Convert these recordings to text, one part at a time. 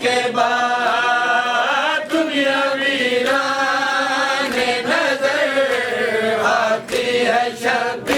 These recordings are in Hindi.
के बाद दुनिया वीरान नजर आती है शबीर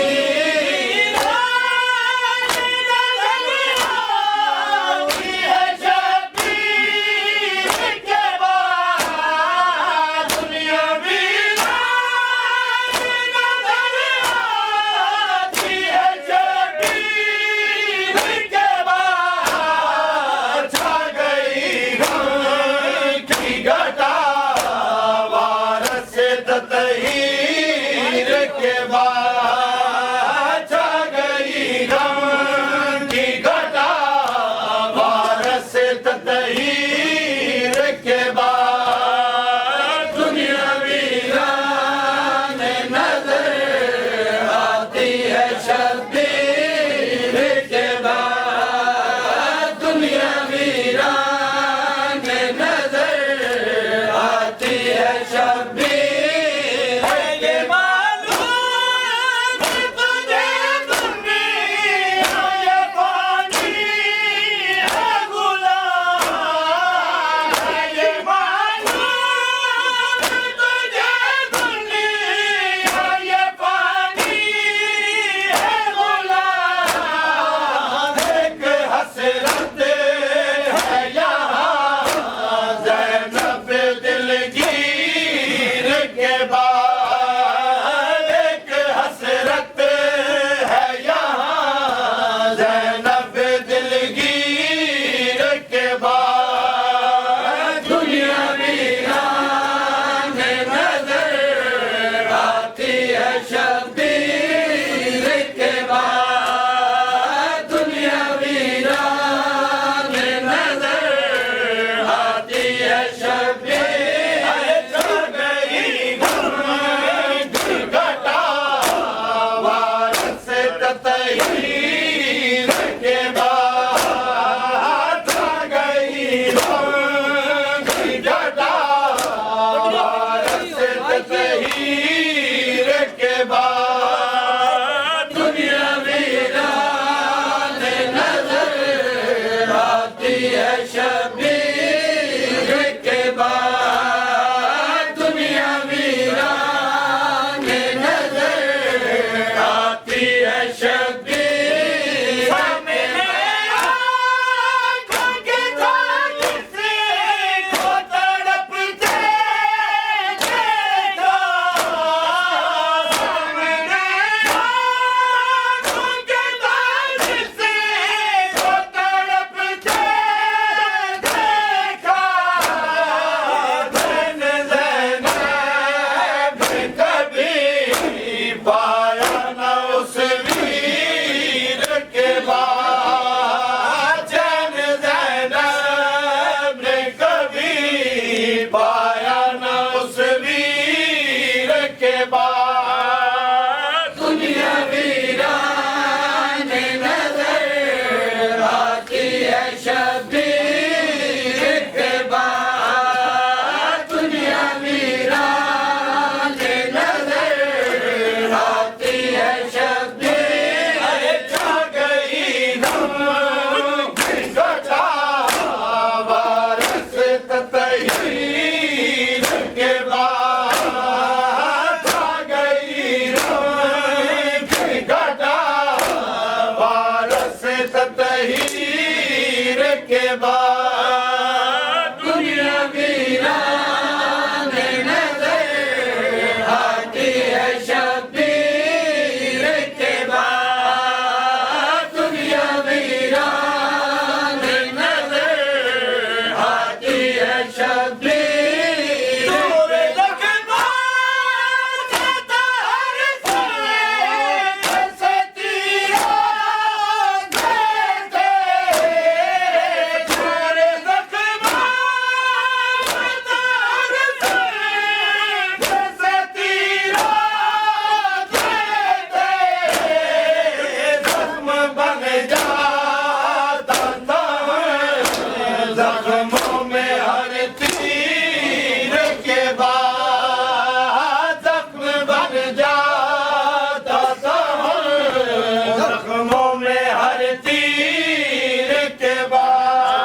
जख्मों में हर तीर के बाद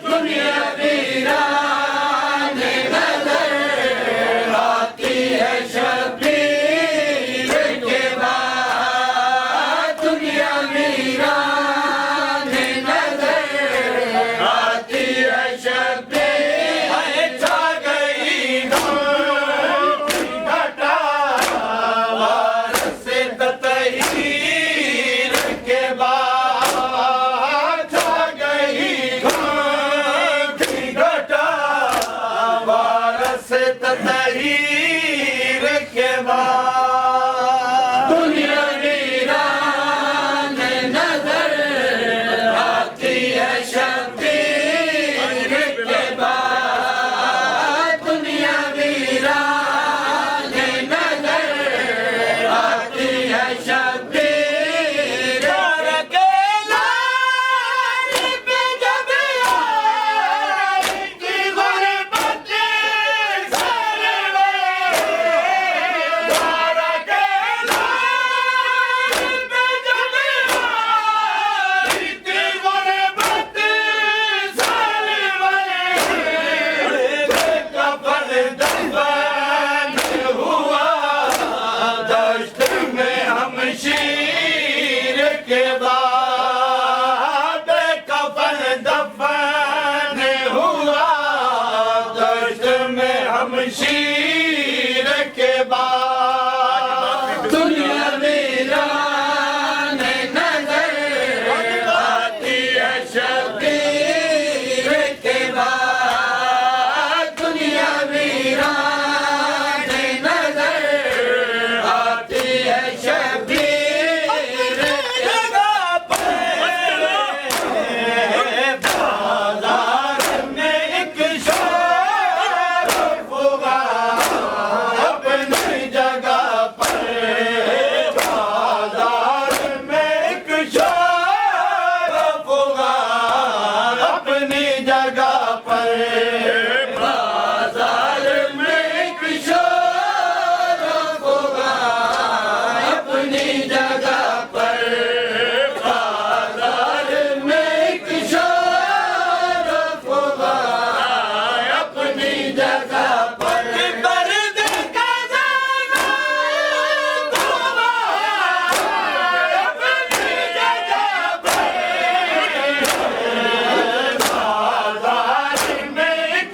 दुनिया से तहीर के बाद दुनिया वीरान नजर आती है शबीर के बाद दुनिया वीरान नजर आती है शबीर के लाल पे जब आई की गुरबत सरवे द्वारा के लाल पे जब आई की गुरबत सरवे कफन दफन हुआ दश्त में हमशीर के बाद कफन दफन हुआ दश्त में हमशीर के बाद दुनिया वीरान नजर आती है शबीर के बाद दुनिया वीरान नजर आती है शबीर जगह पर बाजार में एक शोर होगा अपनी जगह पर बाजार में एक शोर होगा अपनी जगह पर बाजार में एक शोर होगा अपनी जगह पर बाजार में एक शोर होगा अपनी जगह पर पर्दे का ज़माना होगा अपनी जगह पर बाजार में एक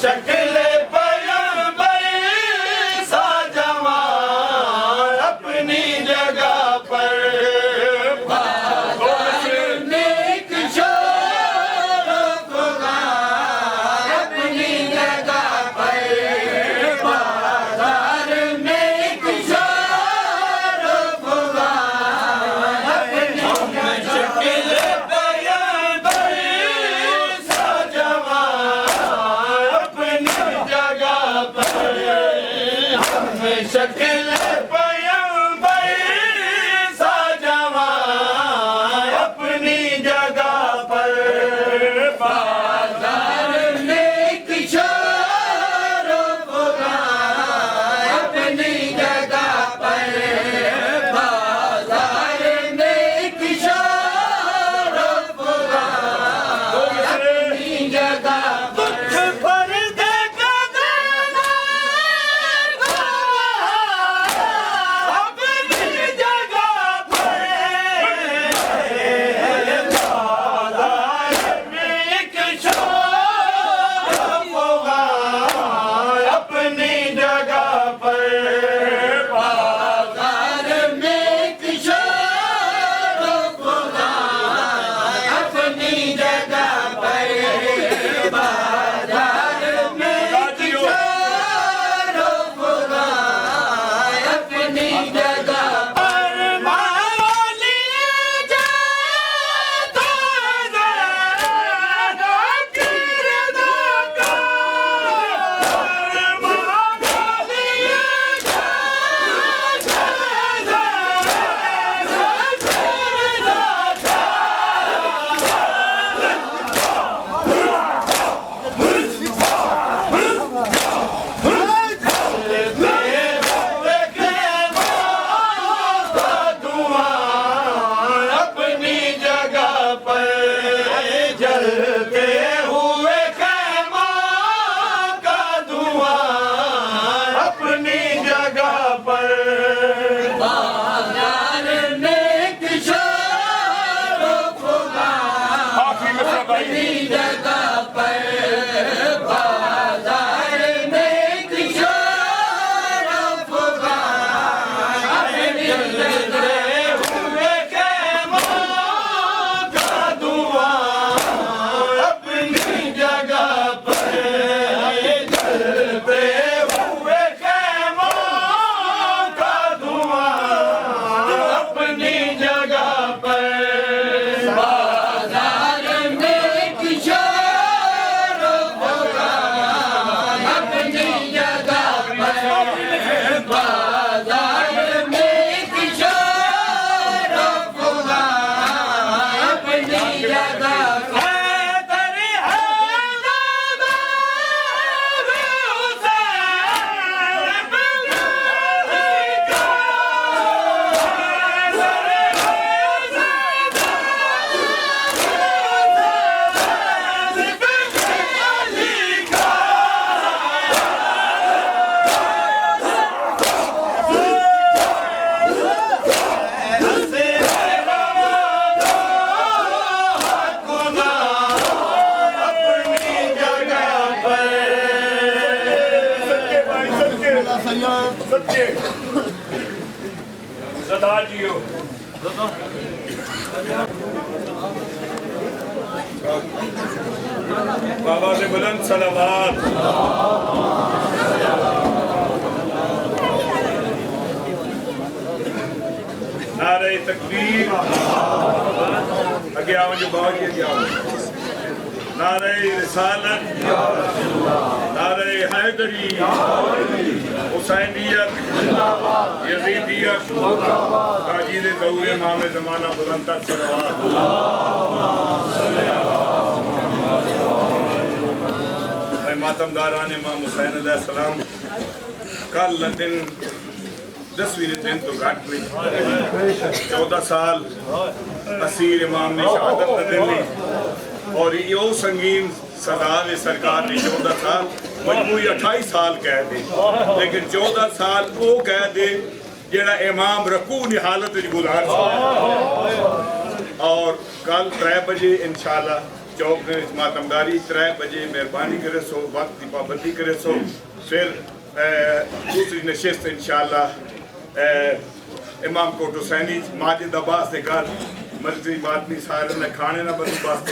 शक्ल पैगंबर सा जवान अपनी जगह पर बाजार में किशोर खुदा अपनी जगह पर बाजार में किशोर खुदा अपनी शक्ल पैगंबर सा जवान अपनी जगह पर हम शक्ल पैगंबर सा जवान अपनी जगह पर बाजार में किशोर खुदा अपनी जगह पर बाजार में किशोर खुदा अपनी जगह पर पर देखा अपनी जगह पर बाजार में किशोर खुदा अपनी जगह पर बाजार में किशोर खुदा अपनी जगह पर बाजार में किशोर खुदा अपनी जगह पर माली जाता ज़रा किरदा का माली जाता अपनी जगह पर जलते हुए खैमा का धुआं अपनी जगह पर बाजार में किशोर खुदा अपनी जगह पर बाजार में किशोर खुदा अपनी जलते हुए खैमा का धुआं अपनी जगह पर जलते हुए खैमा का धुआं अपनी जगह पर बाजार में किशोर खुदा अपनी जगह पर बाजार में किशोर खुदा अपनी जगह पर सदा जियो बाबा से बुलंद सलावत नारे तकबीर अगे आओ जो बाबा जी आओ नारे रिसालत नारे हैदरी हुसैनियत यजीदियत ताजीद ज़हूर इमाम ज़माना बुलंद सलावत मातमदारान इमाम हुसैन अलैहिस्सलाम कल दिन 10वीं दिन तो घट हुई 14 साल असीर इमाम ने शहादत दी और यो संगीन सदा ने सरकार ने 14 साल मजमूई 28 साल कह दे लेकिन 14 साल वो कह दे जेड़ा इमाम रकू की हालत गुजार और कल 3 बजे इंशाल्लाह चौक में मातमदारी 3 बजे मेहरबानी करे सो वक्त की पाबंदी करे सो फिर दूसरी नशिस्त इंशाअल्लाह इमाम कोट हुसैनी माजिद अब्बास के घर मर्जी मातमी सारे ने खाने ना बंदोबस्त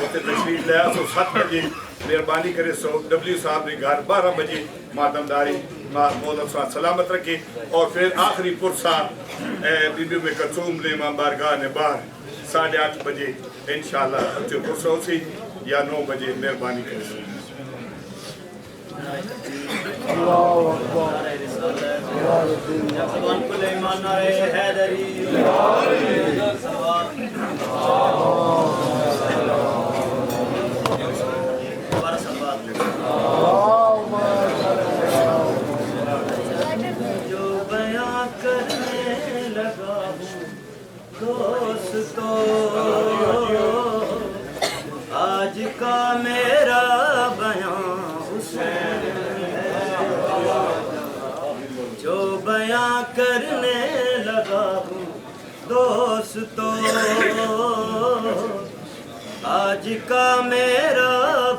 उत्ते तशरीफ लिया सो 7 बजे मेहरबानी करे सो डब्ल्यू साहब के घर 12 बजे मातमदारी मौलवी साहब सलामत रखे और फिर आखिरी पुरसा बीबी में कसूम ने इमाम बारगाह ने बाहर 8:30 बजे इंशाअल्लाह अच्छे पुरसा होसी या 9 बजे मेहरबानी करे सो जो बयां करने लगा दोस्तों आज का मेरा बयां हुसैन है। जो बयां करने लगा हूँ दोस्तों आज का मेरा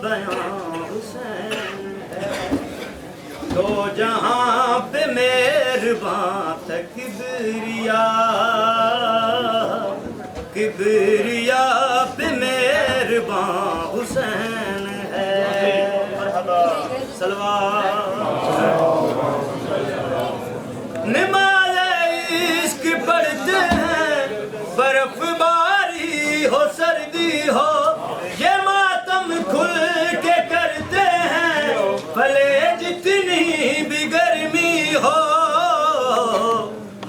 बयां हुसैन है। तो जहाँ पे मेहरबान था किबरिया पे मेहरबान हुसैन है। नमाज़ इश्क पढ़ते हैं बर्फबारी हो सर्दी हो ये मातम खुल के करते हैं भले जितनी भी गर्मी हो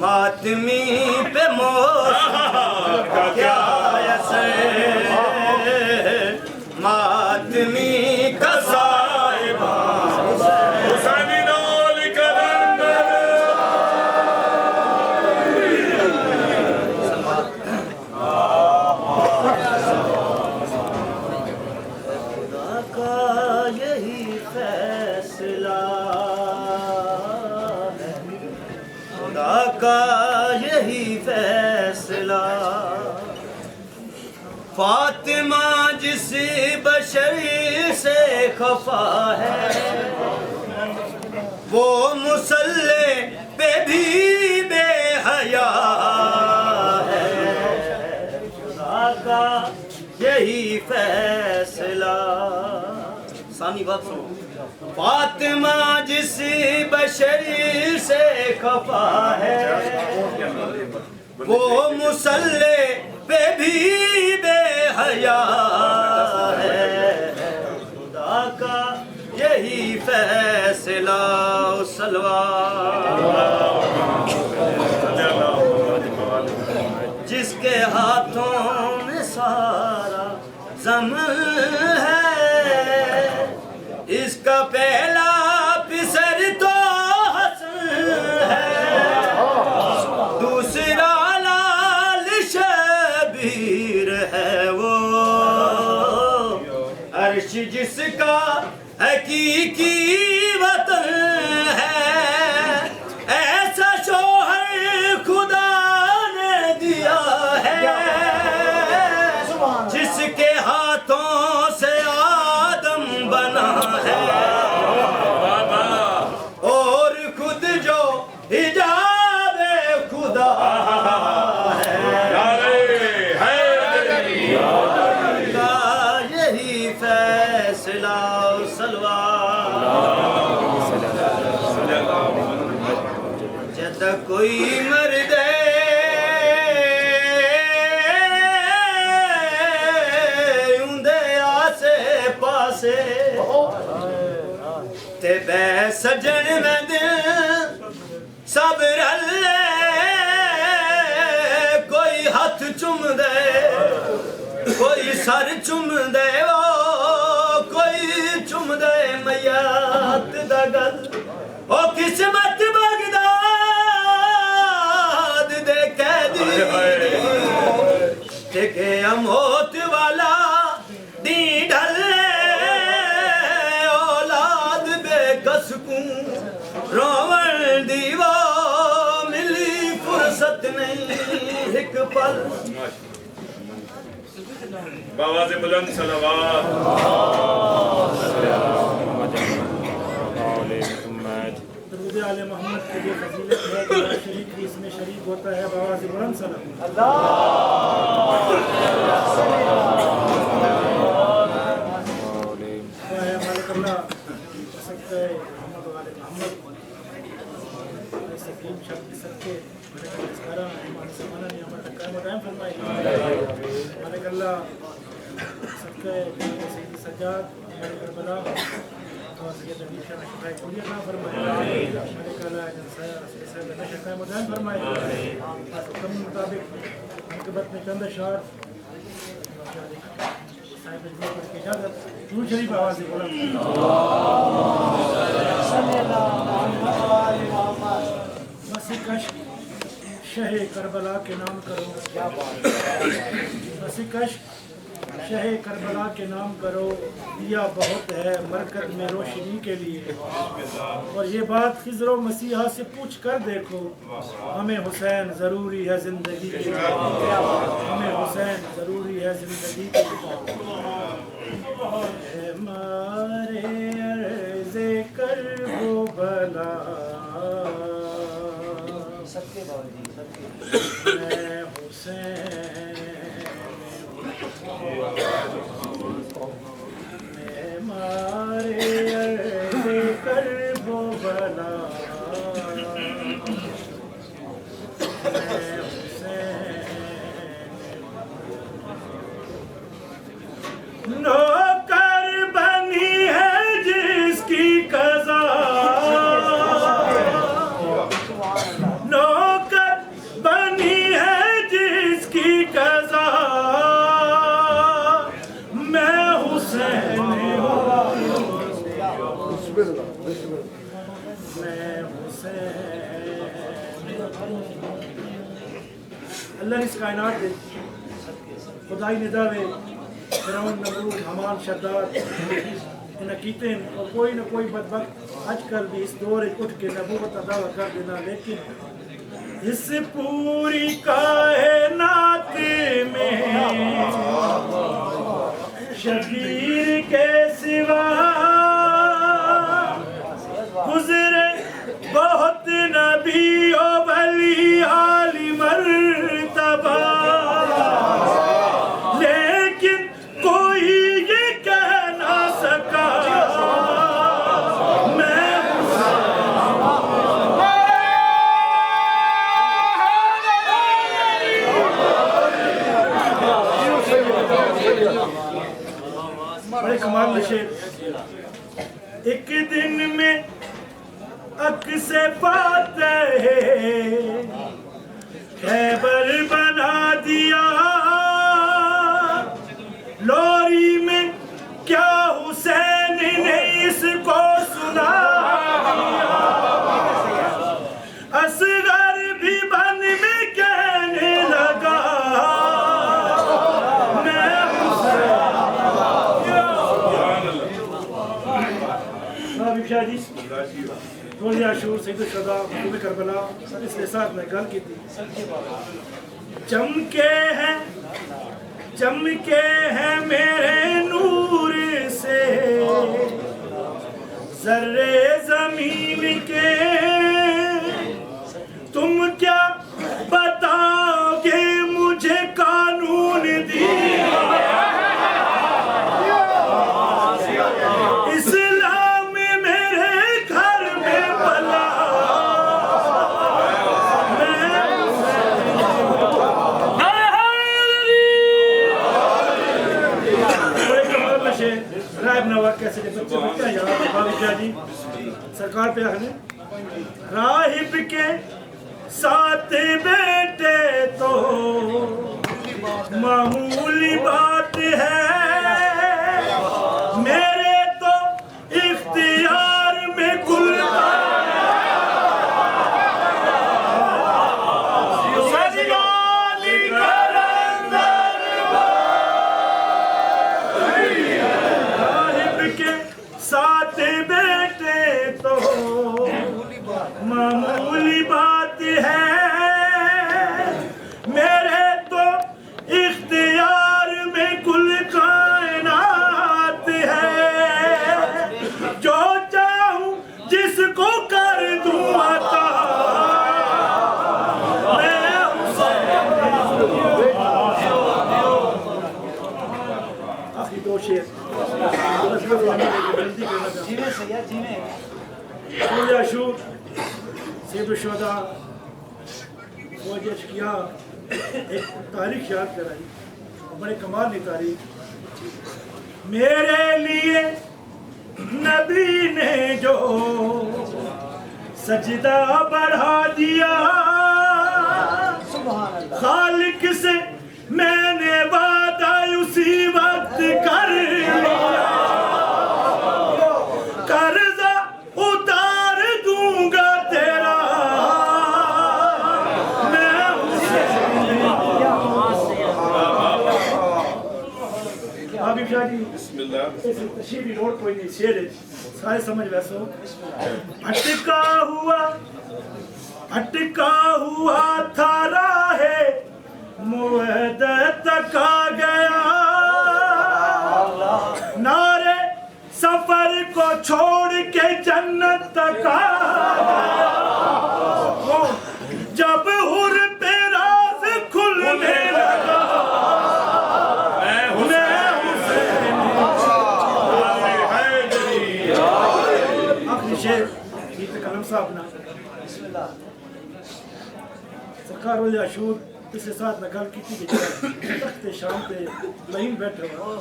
मातमी पे क्या असर मातमी का साहिबा हुसैनी नाल कलंदर खुदा का यही फैसला है खुदा का यही फैसला फातिमा जिस बशर से खफा है वो मुसल्ले पे भी बेहया है। खुदा का यही फैसला सानी बात सुनो फातिमा जिस बशर से खफा है वो मुसल्ले पे भी बेहया है। खुदा का यही फैसला जिसके हाथों में सारा ज़मन है इसका पहला पिसर तो हसन है दूसरा लाल शबीर है वो अर्श जिसका हकीकी वतन है ऐसा शोहर खुदा ने दिया है जिसके हाथों से आदम बना है और खुद जो हिजाबे खुदा है का यही फैसला जद कोई मर्द उंदे आसे पासे ते बै सजन में दिल सब रले कोई हाथ चुम दे कोई सर चुम दे वो कोई चुम दे मैयात दा गल ओ किस्मत बगदाद दे कैदी ते गया मौत वाला दी ढले औलाद बेकस को रोवण दीवा मिली फुर्सत नहीं एक पल बाबा से बुलंद सलावत। दरूद आले मोहम्मद के लिए फजीलत है कि हर शरीक भी इसमें शरीक होता है। बाबा से बुलंद सलाम। मालिक अल्लाह सकते मोहम्मद वाले मोहम्मद सकीम शब्द सबके सारा ईमान से माना नहीं हमारा काम दायम फरमाए। मालिक अल्लाह सबके सईद सज्जाद हमारे करबला और सैयद अली शाह शुक्राई कुलिया ना फरमाए। मालिक अल्लाह जलसाया ऐसा नशा काम दायम फरमाए। हुक्म मुताबिक मुकब्बत में चंद अशआर साहिब अजमेर की इजाजत दूर शरीफ आवाज़ से बोला। मसीकश शहे करबला के नाम करो। क्या बात है। मसीकश शहे करबला के नाम करो, दिया बहुत है मरकत में रोशनी के लिए। और ये बात खिज़र व मसीहा से पूछ कर देखो, हमें हुसैन ज़रूरी है ज़िंदगी के लिए। हमें हुसैन ज़रूरी है ज़िंदगी के लिए। हमारे अर्ज़े करबो बला मैं हुसैन हमारे अर्ज़े करबो बला मैं हुसैन नौकर बनी है जिसकी कज़ा। नौकर बनी है जिसकी कज़ा। मैं हुसैन मैं हुसैन। अल्लाह ने इस कायनात में खुदाई निदावे फिरौन नमरूद हमान शद्दाद इन्हें कीते और कोई ना कोई बदबख्त आजकल भी इस दौर उठ के नबूवत अदा कर देना। लेकिन इस पूरी कायनात में शबीर के सिवा गुजरे बहुत नबी ओ वली आली मर्तबा। लेकिन कोई ये कह ना सका मैं बड़े कमाल नशे। एक दिन में अक्से पाते खैबर बना दिया। लोरी में क्या हुसैन ने इसको सुना। असगर भी बन में कहने लगा मैं हुसैन। रोज़ आशूर सईद शुहदा महबूब करबला इसके साथ मैं गल की थी। चमके हैं मेरे नूर से ज़र्रे ज़मीन के। तुम क्या बताओगे मुझे कानून दिया। इस्लाम मेरे घर में पला। रायब नवाब कैसे बच्चे बच्चा यार बाबा जी सरकार पे आने राहिब के साथ बेटे तो मामूली बात है। मेरे तो इख्तियार में कुल साथ बेटे तो मामूली बात है। मेरे तो इख्तियार में कुल जल्दी करना चाहूँगा। सूर्य अशूर सेब शुहदा फौज अशकिया एक तारीख याद कराई, बड़े कमाल की तारीख। मेरे लिए नबी ने जो सजदा बढ़ा दिया, खालिक से मैंने वादा उसी वक्त कर लिया, कर्जा उतार दूंगा तेरा मैं उसे। आबिद शाह जी तशरीफ रोड कोई नहीं, शेर है सारे समझ वैसे हो। अटका हुआ था राहे मुवद्दत तक आ गया, नारे सफर को छोड़ के जन्नत तक आ गया, जब हुर पे राज खुलने लगा मैं हुसैन। आखिरी शेर गीत कलम साहब ना सरकार वाले अशूर इसके साथ में गल की तख्ते शाम पे लहीन बैठे हुआ।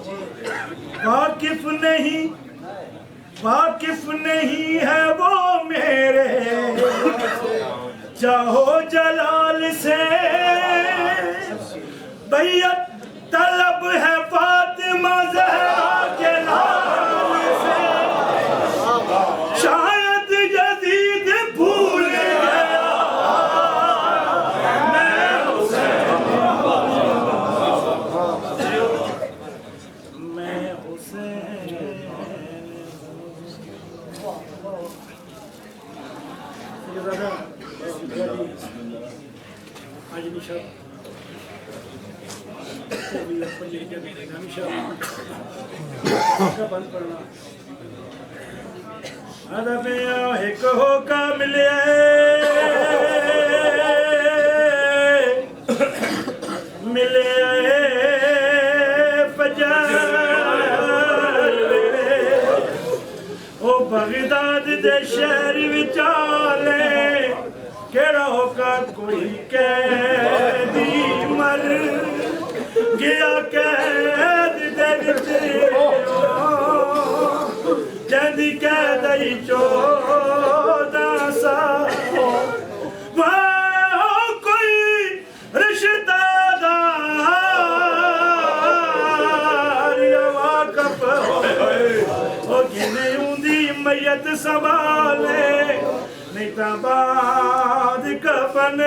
वाकिफ नहीं है वो मेरे चाहो जलाल से, बैयत तलब है फातिमा ज़हरा के लाल से, शायद यजीद भूल गया मैं हुसैन। आज निशा हमेशा बंद पड़ना अदब एक होका मिले ओ बगदाद दे शहर विचाले केड़ा होका कोई कैदी मर गया कैद दे विच जंदी कैद ही 14 साल कोई रिश्तेदार वाकफ हो गिने उंदी मैयत संभाले नहीं ता बाद कफन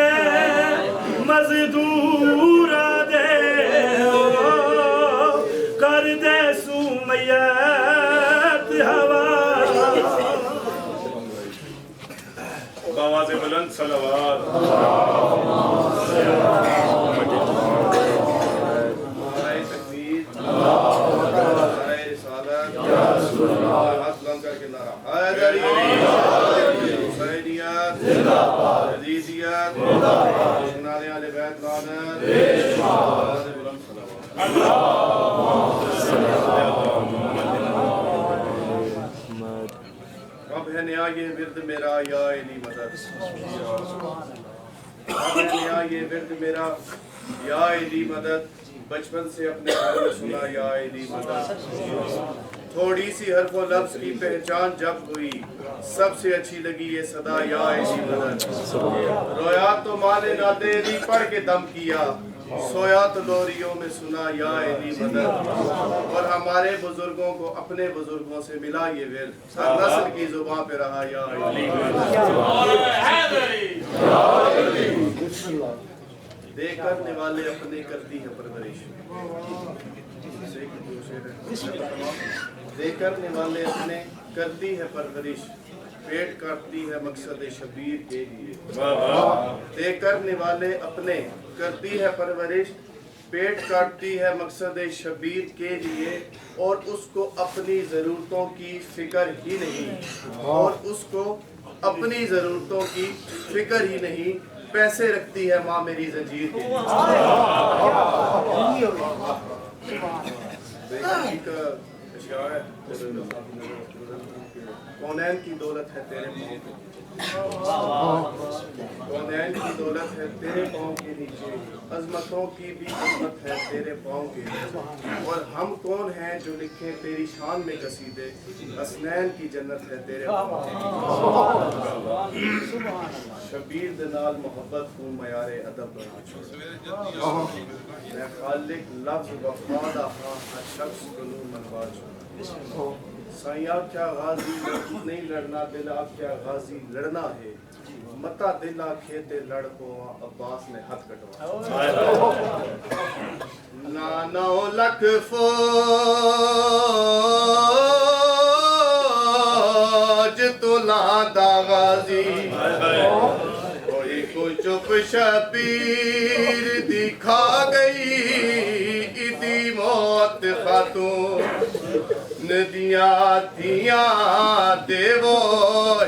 मजदूर दे कर दे सू मैयत हवा आवाज़ बुलंद सलावत। अब है नया ये विर्द मेरा या इली मदद, अब है नया ये विर्द मेरा या इली मदद, बचपन से अपने घर में सुना या इली मदद। थोड़ी सी हरफो लफ्ज की पहचान जब हुई सबसे अच्छी लगी ये सदा या इली मदद। रोया तो माने ना तेरी पढ़ के दम किया, सोया तो लोरियों में सुना या इली मदद। और हमारे बुजुर्गों को अपने बुजुर्गों से मिला ये विर्द, हर नस्ल की जुबान पे रहा या इली मदद। दे करने वाले अपने करती है परवरिश, दे करने वाले अपने करती है परवरिश, पेट काटती है मकसद शबीर के लिए। दे करने वाले अपने करती है परवरिश, पेट काटती है मकसद शबीर के लिए, और उसको अपनी ज़रूरतों की फिक्र ही नहीं, और उसको अपनी ज़रूरतों की फिक्र ही नहीं, पैसे रखती है माँ मेरी जंजीर के लिए। क्या है? कौनैन की दौलत है तेरे पाँव पे, कौनैन की दौलत है तेरे पाँव के नीचे, अजमतों की भी अजमत है तेरे पाँव के नीचे। और हम कौन हैं जो लिखें तेरी शान में कसीदे, हसनैन की जन्नत है तेरे पाँव के नीचे। शबीर दे नाल मोहब्बत को मयारे अदब बना छोड़, मैं खालिक लफ्ज़ वफा दा हां हर शख्स को मनवा छोड़। साईं आप क्या गाजी नहीं लड़ना, दिल आप क्या गाजी लड़ना है, मता दिल खेते लड़ को अब्बास ने हाथ कटवा। नानो लख फौज तो लादा गाजी, कोई को चुप शबीर दिखा गई इदी मौत खातून, नदियां थियां देवो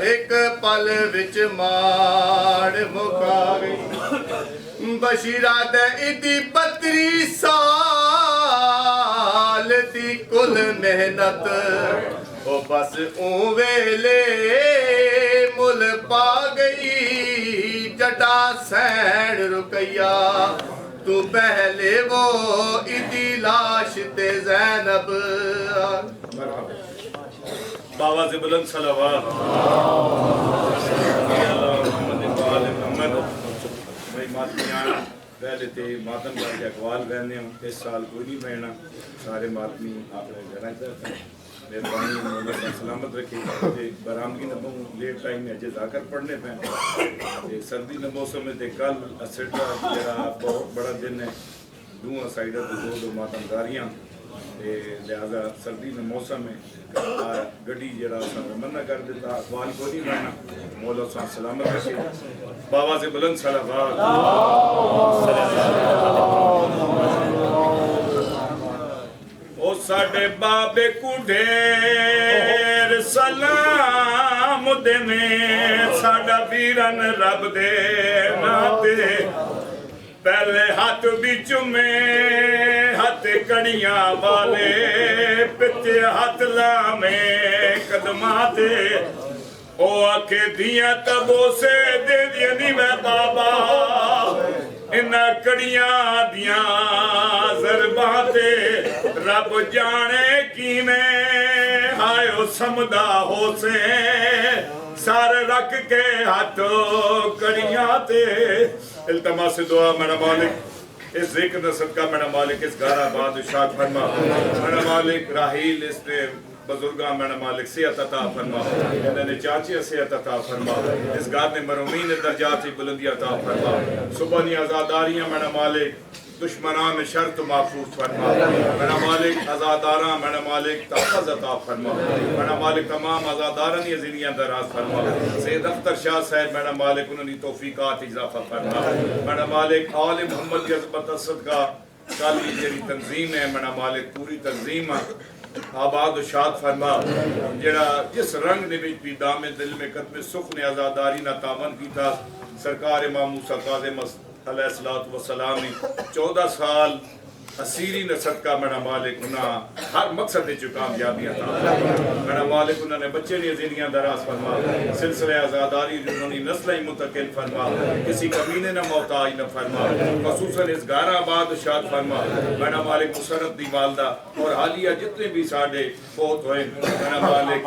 एक पल विच माड़ मुका गई। बशीरा दे इदी 32 साल दी कुल मेहनत, ओ बस वेले मुल पा गई। जटा सैन रुकैया तू पहले वो इदी लाश ते ज़ैनब। बाबा से बुलंद सलावत भाई मातमियां पहले ते मातम करके अकवाल रहने हो। इस साल कोई नहीं बहना, सारे मातमी अपने घर मेहरबानी मोहम्मद सलामत रखे। बरामगी नबो लेट टाइम में अजे जाकर पढ़ने पे सर्दी न मौसम में कल असर जरा बहुत बड़ा दिन है, दूआ साइडा तो दो मातमदारियां, लिहाजा सर्दी के मौसम में गड्डी जरा मना कर देता, अखबार को नहीं बहना। मौला सा सलामत रखे। बाबा से बुलंद सलावत। ओ साडे बाबे को ढेर सलाम देने, साडा वीरन रब दे नाते, पहले हाथ बिच में हाथ कड़ियां वाले, पिछे हाथ लामे कदमा दे। ओ आखे दिया तबो से दे दिया नी मैं बाबा, इन्ना कड़ियां दिया जरबा ते, रब जाने की में हायो समदा हो से, सारे रख के हाथों कड़ियां ते। इल्तमास से दुआ मेरा मालिक, इस जिक्र न सदका मेरा मालिक इस गारा बादशाह फरमा, मेरा मालिक राहील इस बुजुर्गा मेरा मालिक सेहत अता फरमा, इन्होंने चाची सेहत अता फरमा, इस गार ने मरूमीन दर्जात की बुलंदियां अता फरमा। सुबह नी आजादारियां मेरा मालिक दुश्मनान में शर्त महफूज फरमा, मेरा मालिक आजादारा मेरा मालिक तहफ़्फ़ुज़ अता फरमा, मेरा मालिक तमाम आजादारन की ज़िंदगियां दराज फरमा। सैयद अख्तर शाह साहब मेरा मालिक उन्होंने तौफीकात इजाफा फरमा, मेरा मालिक आले मोहम्मद की अज़मत सदका काली जेरी तंजीम है मेरा मालिक पूरी तंजीम आबाद और शाद फरमा। जरा जिस रंग ने भी दामे दिल में कदम सुख ने आजादारी ना तावन की था, सरकार इमाम मूसा काज़िम अलैहिस्सलातु वस्सलाम ने 14 साल असीरी ने सदका मेरा मालिक उन्हें हर मकसद में कामयाबी अता फरमा। मेरा मालिक उन्होंने बच्चे ने ज़िंदगियां दराज फरमा, सिलसिले आज़ादारी उन्होंने नस्लें मुंतकिल फरमा, किसी कमीने न मोहताज न फरमा, ख़ुसूसन इस गाराबाद शाद फरमा। मेरा मालिक मुसरत दी वालदा और हालिया जितने भी साढ़े बहुत हुए मेरा मालिक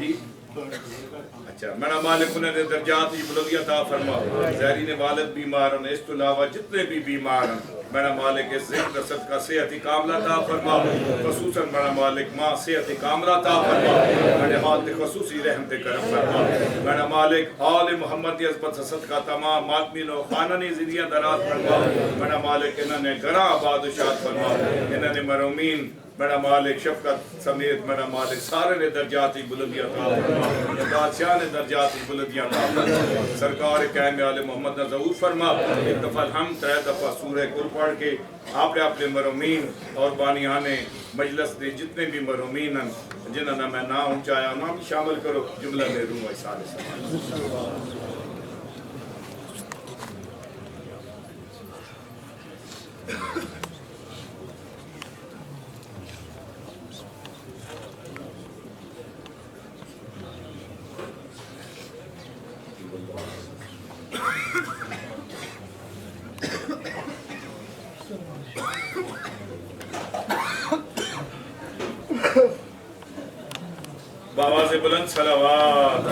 जी अच्छा मेरा मालिक उन्होंने दर्जात की बुलंदियां अता फरमा। ज़हरी ने वालिद बीमार हैं, इस तो अलावा जितने भी बीमार हैं मेरा मालिक इस ज़िक्र सदका सेहत कामला अता फरमा। ख़ुसूसन मेरा मालिक माँ सेहत कामला अता फरमा, मेरे मालिक ख़ुसूसी रहमत करम फरमा। मेरा मालिक आले मोहम्मद की अज़मत सदका तमाम मातमीन और खाननी ज़िंदगियां दराज फरमा। मेरा मालिक इन्होंने गरा आबाद शाद फरमा, इन्होंने मरूमीन मेरा मालिक शफकत समेत मेरा मालिक सारे ने दर्जाती बुलंदियां अता फरमा, बादशाह ने दर्जाती बुलंदियां अता फरमा। सरकार कायम आले मोहम्मद ने ज़रूर फरमा। एक दफ़ा हम 3 दफ़ा सूरह कुल पढ़ के आपने अपने मरूमीन और बानियाने मजलिस के जितने भी मरूमीन हैं जिन्होंने मैं ना ऊँचाया ना भी शामिल करो जुमला ले रूँ सारे आवाज बुलंद सलावात